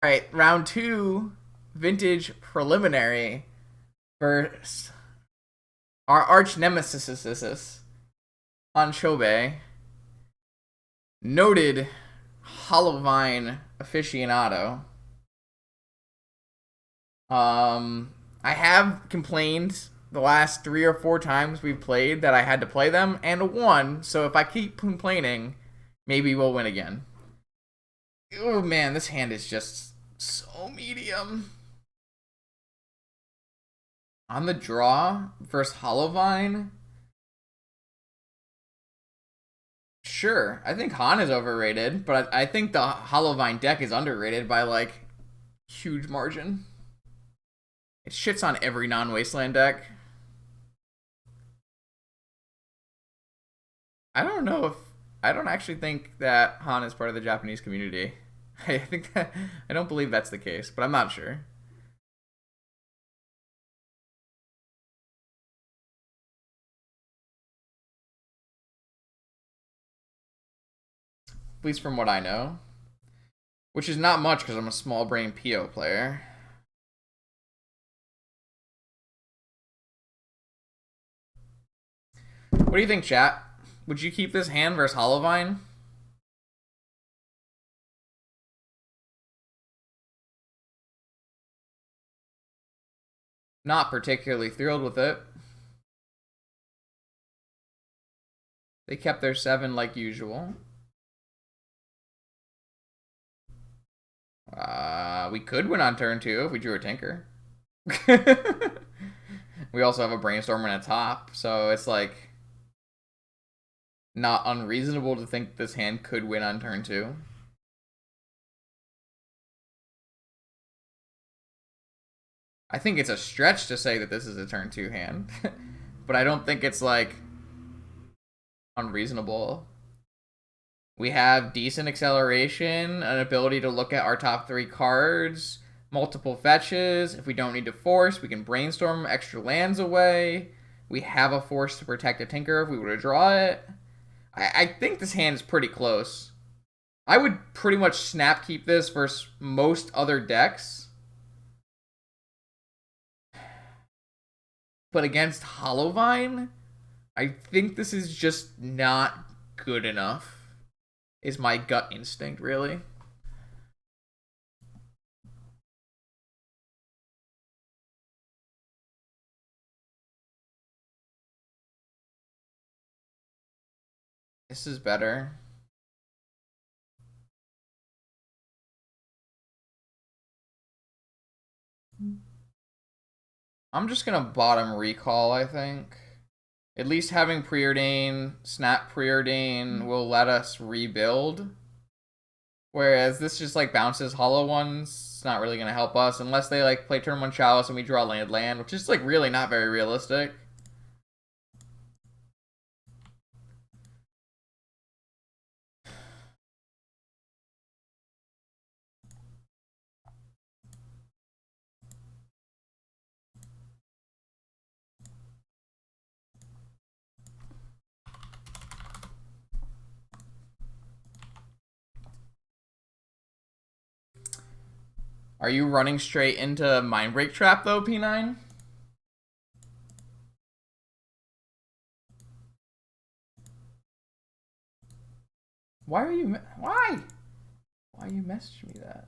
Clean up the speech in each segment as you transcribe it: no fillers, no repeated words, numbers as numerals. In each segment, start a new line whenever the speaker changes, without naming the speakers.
All right, round two, vintage preliminary versus our arch nemesis on Chobe, noted Hollowvine aficionado. I have complained the last 3 or 4 times we've played that I had to play them and won. So if I keep complaining, maybe we'll win again. Oh man, this hand is just so medium. On the draw versus Hollowvine, sure. I think Han is overrated, but I think the Hollowvine deck is underrated by like huge margin. It shits on every non-wasteland deck. I don't know if I don't actually think that Han is part of the Japanese community. I think that I don't believe that's the case, but I'm not sure. At least from what I know, which is not much because I'm a small brain PO player. What do you think, chat? Would you keep this hand versus Hollowvine? Not particularly thrilled with it. They kept their 7 like usual. We could win on turn 2 if we drew a Tinker. We also have a Brainstorm and a top, so it's like not unreasonable to think this hand could win on turn 2. I think it's a stretch to say that this is a turn 2 hand, but I don't think it's like unreasonable. We have decent acceleration, an ability to look at our top 3 cards, multiple fetches. If we don't need to force, we can brainstorm extra lands away. We have a force to protect a Tinker if we were to draw it. I think this hand is pretty close. I would pretty much snap keep this versus most other decks. But against Hollowvine, I think this is just not good enough. Is my gut instinct, really. This is better. I'm just gonna bottom recall, I think. At least having preordain, snap preordain will let us rebuild. Whereas this just like bounces hollow ones. It's not really gonna help us unless they like play turn 1 Chalice and we draw land, which is like really not very realistic. Are you running straight into Mindbreak Trap though, P9? Why are you why? Why you messaged me that?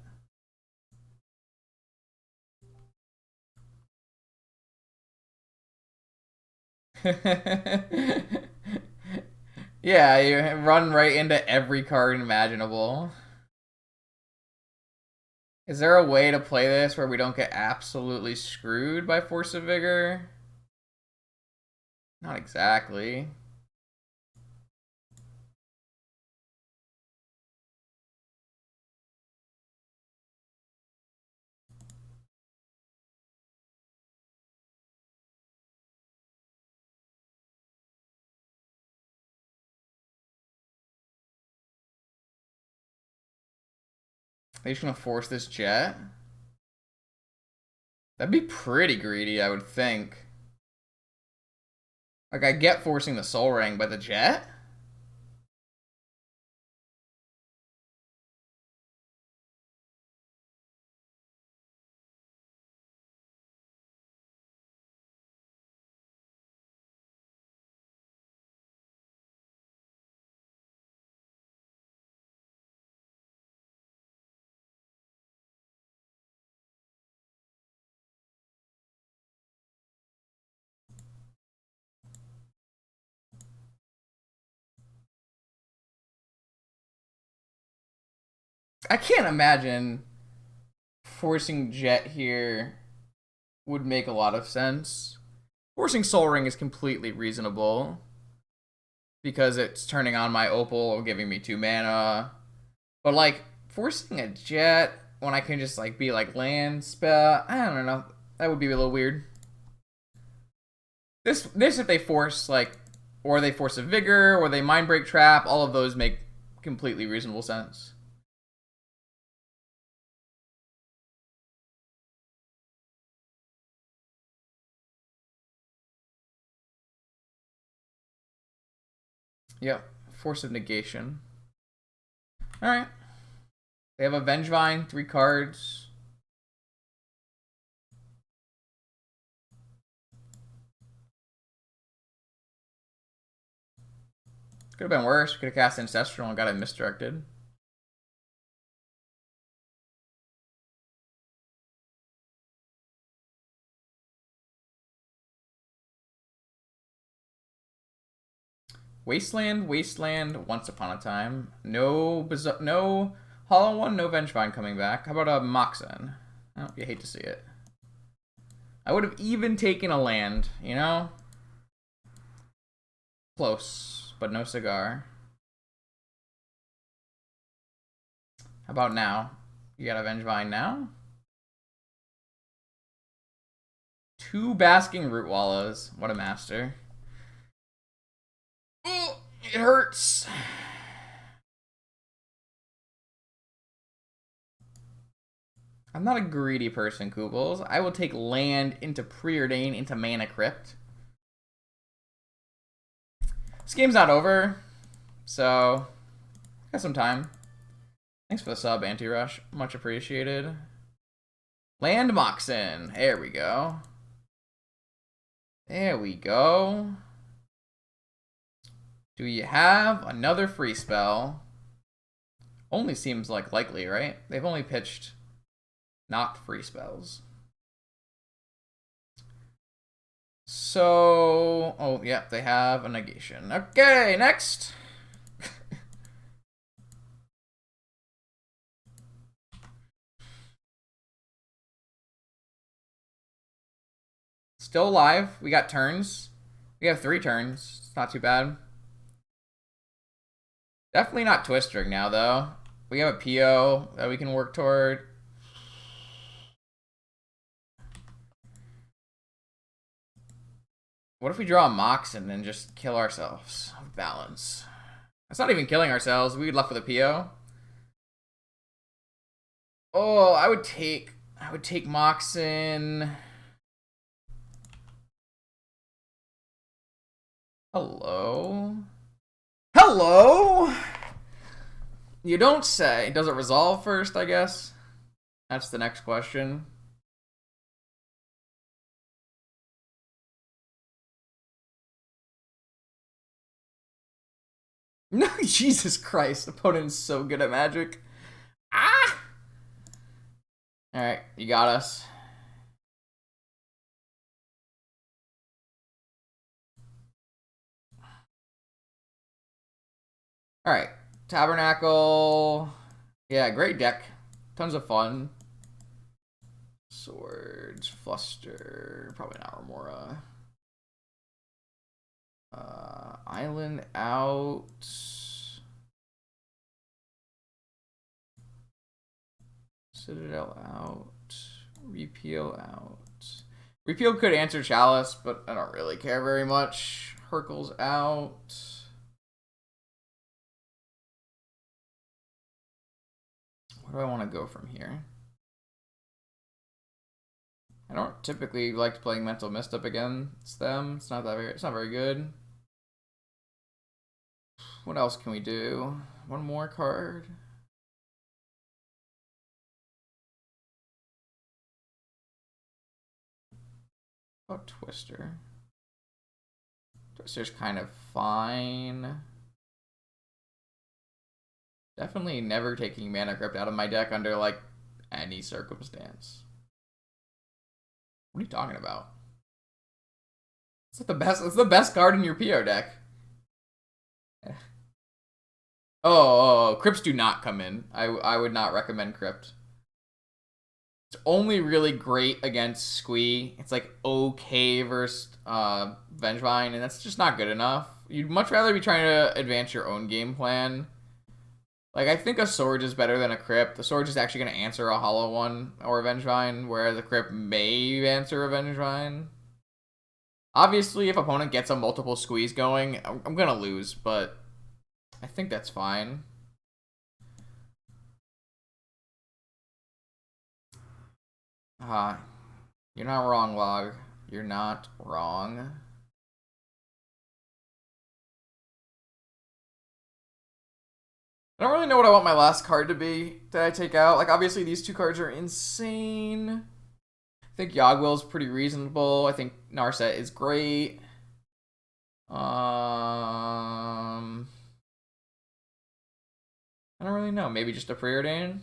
Yeah, you run right into every card imaginable. Is there a way to play this where we don't get absolutely screwed by Force of Vigor? Not exactly. They just gonna force this jet? That'd be pretty greedy, I would think. Like, I get forcing the Soul Ring, but the jet? I can't imagine forcing Jet here would make a lot of sense. Forcing Soul Ring is completely reasonable because it's turning on my Opal, giving me 2 mana. But like forcing a Jet when I can just like be like land spell, I don't know. That would be a little weird. This if they force like, or they force a Vigor, or they Mind Break Trap, all of those make completely reasonable sense. Yep, Force of Negation. All right. They have a Vengevine, 3 cards. Could have been worse. Could have cast Ancestral and got it misdirected. Wasteland, Wasteland, Once Upon a Time. No no Hollow One, no Vengevine coming back. How about a Moxen? Oh, you hate to see it. I would have even taken a land, you know? Close, but no cigar. How about now? You got a Vengevine now? 2 Basking Root Wallows. What a master. Oh, it hurts. I'm not a greedy person, Koobles. I will take land into Preordain, into Mana Crypt. This game's not over, so got some time. Thanks for the sub, Anti-Rush. Much appreciated. Land Moxen. There we go. There we go. Do you have another free spell? Only seems like likely, right? They've only pitched not free spells. So, oh, yeah, they have a negation. Okay, next. Still alive. We got turns. We have 3 turns. It's not too bad. Definitely not Twistering now, though. We have a PO that we can work toward. What if we draw a Mox and then just kill ourselves? Balance. That's not even killing ourselves. We left with a PO. Oh, I would take Moxen. Hello? Hello? You don't say. Does it resolve first, I guess? That's the next question. No, Jesus Christ. Opponent's so good at Magic. Ah! Alright, you got us. Alright, Tabernacle. Yeah, great deck. Tons of fun. Swords, Fluster, probably not Remora. Island out. Citadel out. Repeal out. Repeal could answer Chalice, but I don't really care very much. Hercle's out. Where do I want to go from here? I don't typically like playing Mental Mist up against them. It's not very good. What else can we do? One more card. Oh, Twister. Twister's kind of fine. Definitely never taking Mana Crypt out of my deck under like any circumstance. What are you talking about? It's the best card in your PO deck. Crypts do not come in. I would not recommend Crypt. It's only really great against Squee. It's like okay versus Vengevine, and that's just not good enough. You'd much rather be trying to advance your own game plan. Like, I think a Sword is better than a Crypt. The Sword is actually going to answer a Hollow one or a Vengevine, whereas a Crypt may answer a Vengevine. Obviously, if opponent gets a multiple squeeze going, I'm going to lose, but I think that's fine. You're not wrong, Log. You're not wrong. I don't really know what I want my last card to be that I take out. Like, obviously, these two cards are insane. I think Yogwill's pretty reasonable. I think Narset is great. I don't really know. Maybe just a Preordain.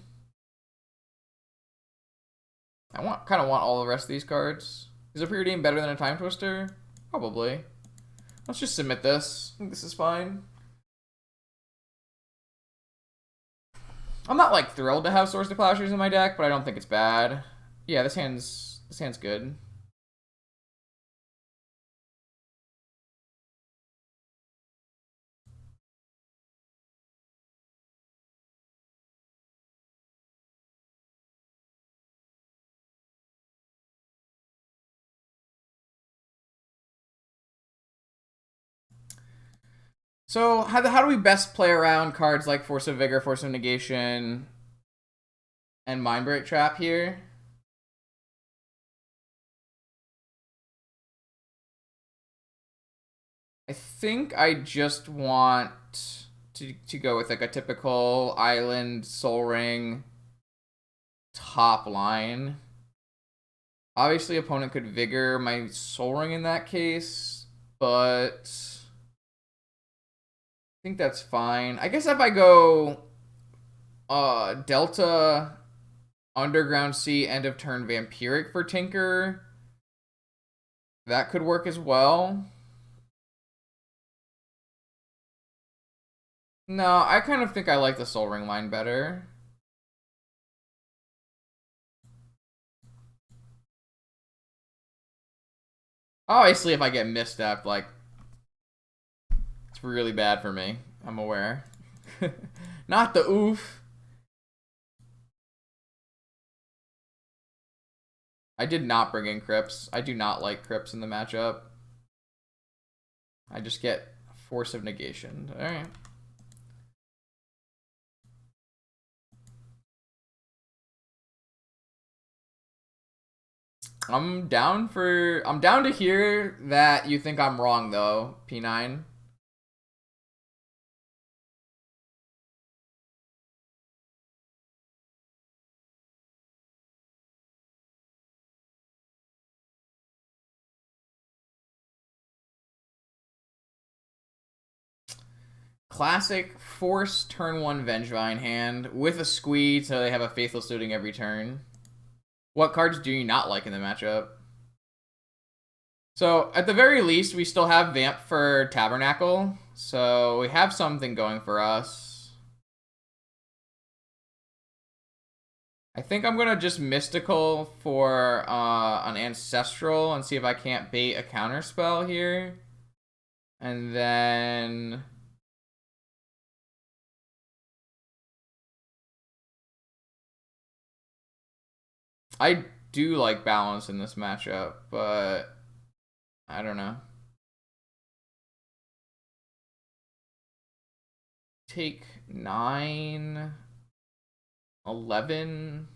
I kind of want all the rest of these cards. Is a Preordain better than a Time Twister? Probably. Let's just submit this. I think this is fine. I'm not like thrilled to have Swords to Plowshares in my deck, but I don't think it's bad. Yeah, this hand's good. So how do we best play around cards like Force of Vigor, Force of Negation, and Mindbreak Trap here? I think I just want to go with like a typical Island Soul Ring top line. Obviously, opponent could Vigor my Soul Ring in that case, but I think that's fine. I guess if I go Delta, Underground Sea, end of turn Vampiric for Tinker, that could work as well. No, I kind of think I like the Soul Ring line better. Obviously, if I get misstepped, like, it's really bad for me. I'm aware. Not the oof. I did not bring in Crypts. I do not like Crypts in the matchup. I just get Force of Negation. Alright. I'm down to hear that you think I'm wrong though, P9. Classic Force turn 1 Vengevine hand with a squeeze so they have a Faithless Looting every turn. What cards do you not like in the matchup? So, at the very least, we still have Vamp for Tabernacle. So, we have something going for us. I think I'm going to just Mystical for an Ancestral and see if I can't bait a counterspell here. And then I do like balance in this matchup, but I don't know. Take 9, 11.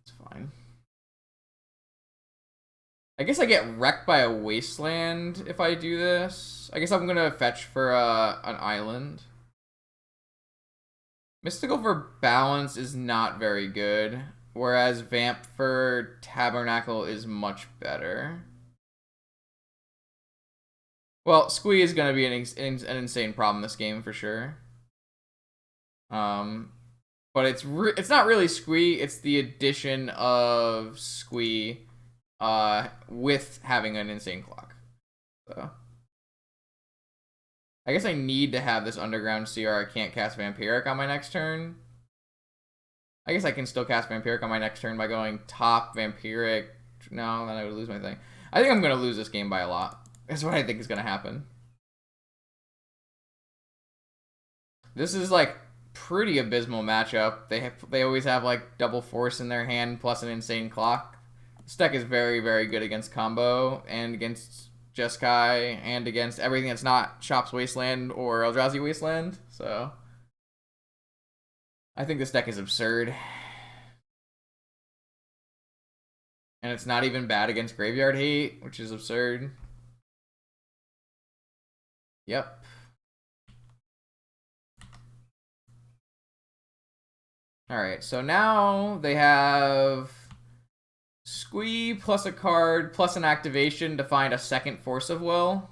It's fine. I guess I get wrecked by a wasteland if I do this. I guess I'm gonna fetch for an island. Mystical for balance is not very good, whereas Vamp for Tabernacle is much better. Well, Squee is going to be an insane problem this game for sure. But it's not really Squee, it's the addition of Squee with having an insane clock. So I guess I need to have this Underground CR. I can't cast Vampiric on my next turn. I guess I can still cast Vampiric on my next turn by going top Vampiric. No, then I would lose my thing. I think I'm going to lose this game by a lot. That's what I think is going to happen. This is like pretty abysmal matchup. They always have like double force in their hand plus an insane clock. This deck is very, very good against combo and against Jeskai and against everything that's not Shop's Wasteland or Eldrazi Wasteland. So I think this deck is absurd. And it's not even bad against Graveyard Hate, which is absurd. Yep. Alright, so now they have Squee plus a card plus an activation to find a second Force of Will.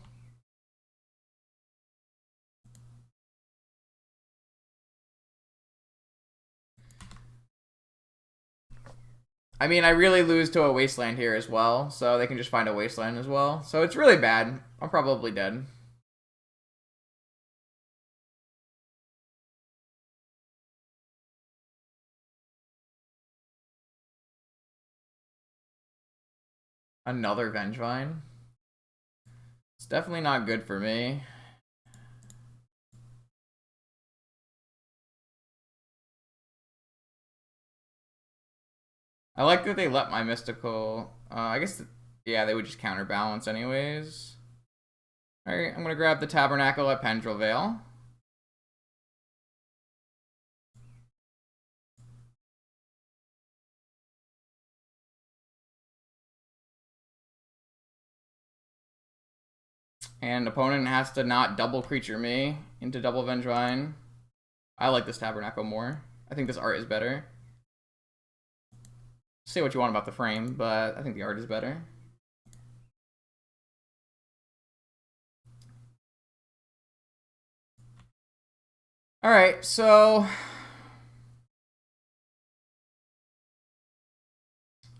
I mean, I really lose to a Wasteland here as well, so they can just find a Wasteland as well. So it's really bad. I'm probably dead. Another Vengevine. It's definitely not good for me. I like that they let my mystical. I guess, yeah, they would just counterbalance anyways. Alright, I'm going to grab the Tabernacle at Pendrell Vale. And opponent has to not double creature me into double Vengevine. I like this Tabernacle more. I think this art is better. Say what you want about the frame, but I think the art is better. Alright, so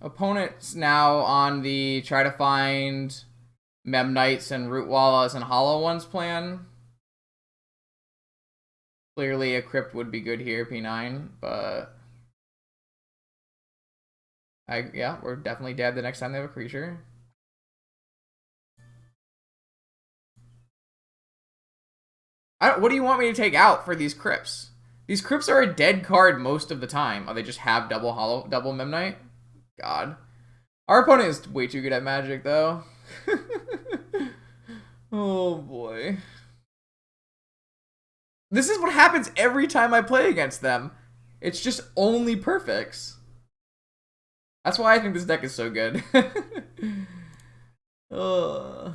opponent's now on the try to find Memnites and Rootwallas and Hollow Ones plan. Clearly a Crypt would be good here, P9, but yeah, we're definitely dead the next time they have a creature. What do you want me to take out for these Crypts? These Crypts are a dead card most of the time. Oh, they just have double Memnite? God. Our opponent is way too good at Magic, though. Oh, boy. This is what happens every time I play against them. It's just only perfects. That's why I think this deck is so good. Ugh.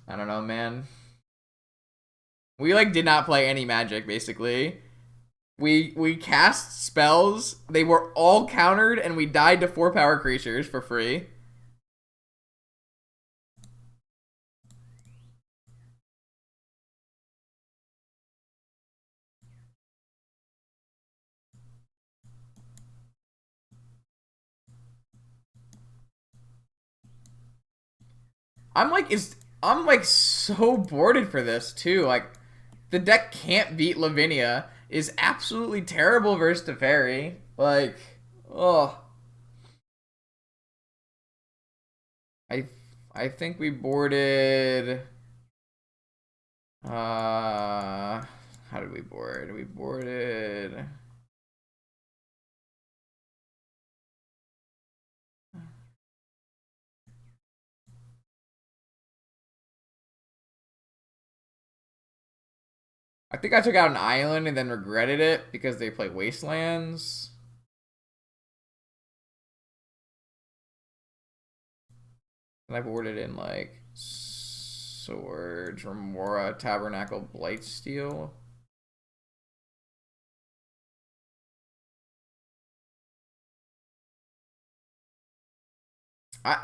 I don't know, man. We like did not play any Magic, basically. We cast spells, they were all countered, and we died to 4-power creatures for free. I'm like so boarded for this too. Like the deck can't beat Lavinia is absolutely terrible versus Teferi. Like, oh. I think we boarded how did we board? We boarded I think I took out an island and then regretted it because they play Wastelands. And I boarded in like Swords, Remora, Tabernacle, Blightsteel.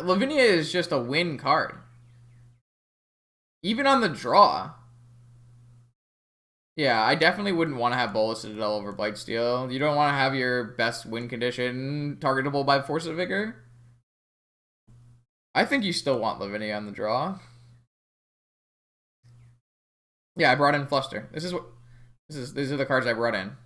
Lavinia is just a win card. Even on the draw. Yeah, I definitely wouldn't want to have Bolus Citadel over Blightsteel. You don't want to have your best win condition targetable by Force of Vigor. I think you still want Lavinia on the draw. Yeah, I brought in Fluster. These are the cards I brought in.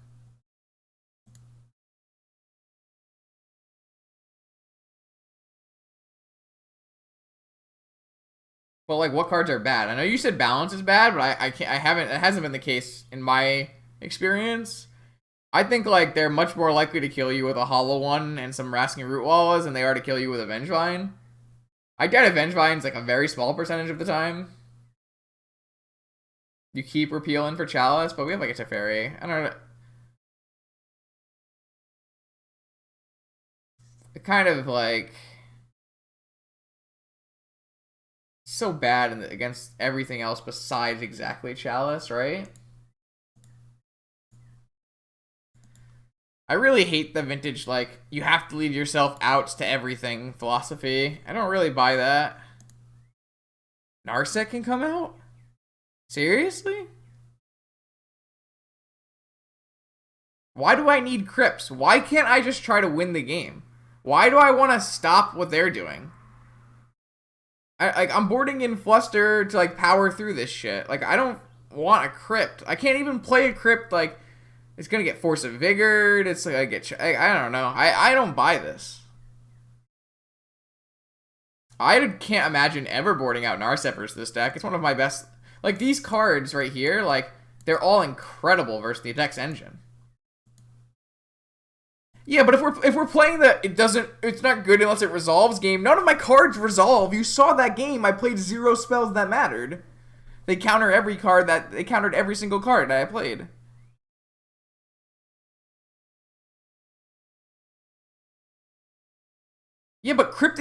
But like, what cards are bad? I know you said balance is bad, but I can't. I haven't. It hasn't been the case in my experience. I think like they're much more likely to kill you with a Hollow One and some Rasking Root Walls than they are to kill you with a Vengevine. I get Vengevine's like a very small percentage of the time. You keep repealing for Chalice, but we have like a Teferi. I don't know. It kind of like so bad against everything else besides exactly Chalice, right? I really hate the vintage, like, you have to leave yourself out to everything philosophy. I don't really buy that. Narset can come out? Seriously? Why do I need Crypts? Why can't I just try to win the game? Why do I want to stop what they're doing? I'm boarding in Fluster to, like, power through this shit. Like, I don't want a Crypt. I can't even play a Crypt, like, it's gonna get Force of Vigored. It's like I don't know. I don't buy this. I can't imagine ever boarding out Narset versus this deck. It's one of my best. Like, these cards right here, like, they're all incredible versus the deck's engine. Yeah, but if we're playing the it's not good unless it resolves game. None of my cards resolve. You saw that game. I played 0 spells that mattered. They countered every single card that I played. Yeah, but Crypt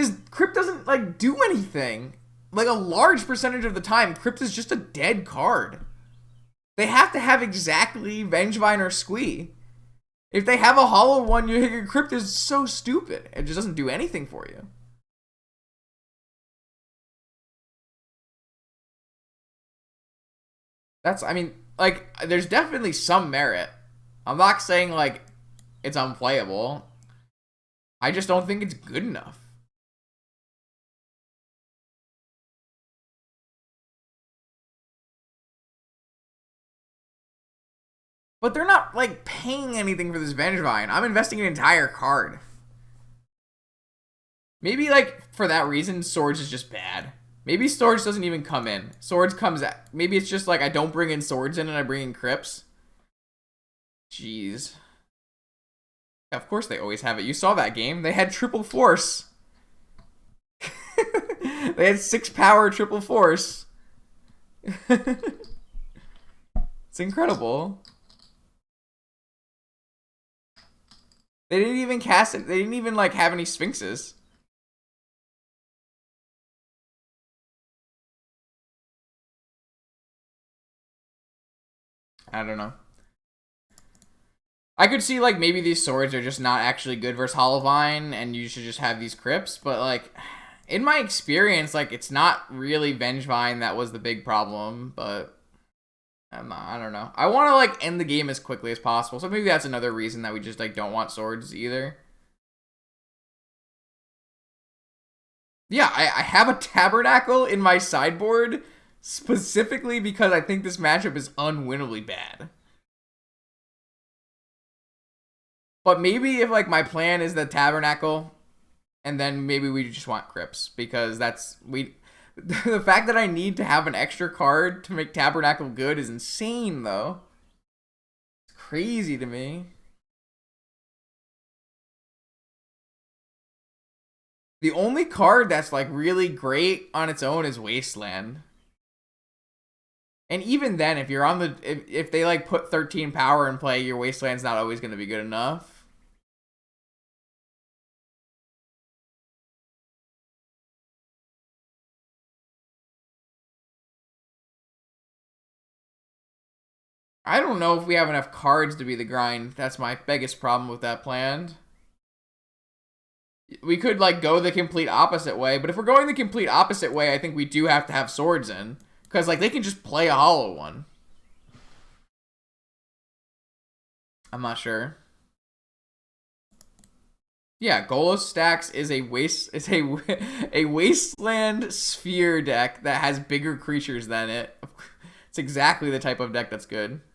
doesn't like do anything. Like a large percentage of the time, Crypt is just a dead card. They have to have exactly Vengevine or Squee. If they have a Hollow One, your Crypt is so stupid. It just doesn't do anything for you. I mean, like, there's definitely some merit. I'm not saying, like, it's unplayable. I just don't think it's good enough. But they're not, like, paying anything for this Vengevine. I'm investing an entire card. Maybe, like, for that reason, Swords is just bad. Maybe Swords doesn't even come in. Swords comes out. Maybe it's just, like, I don't bring in Swords in and I bring in Crypts. Jeez. Of course they always have it. You saw that game. They had triple force. They had 6 power triple force. It's incredible. They didn't even cast it. They didn't even like have any Sphinxes. I don't know. I could see like maybe these swords are just not actually good versus Hollowvine and you should just have these Crypts, but like in my experience, like it's not really Vengevine that was the big problem, but I don't know. I want to like end the game as quickly as possible, so maybe that's another reason that we just like don't want swords either. Yeah, I have a Tabernacle in my sideboard specifically because I think this matchup is unwinnably bad. But maybe if like my plan is the Tabernacle, and then maybe we just want Crypts because that's we. The fact that I need to have an extra card to make Tabernacle good is insane, though. It's crazy to me. The only card that's like really great on its own is Wasteland. And even then, if you're on the if they like put 13 power in play, your Wasteland's not always going to be good enough. I don't know if we have enough cards to be the grind. That's my biggest problem with that plan. We could like go the complete opposite way, but if we're going the complete opposite way, I think we do have to have swords in because like they can just play a Hollow One. I'm not sure. Yeah, Golos Stacks is a wasteland sphere deck that has bigger creatures than it. It's exactly the type of deck that's good.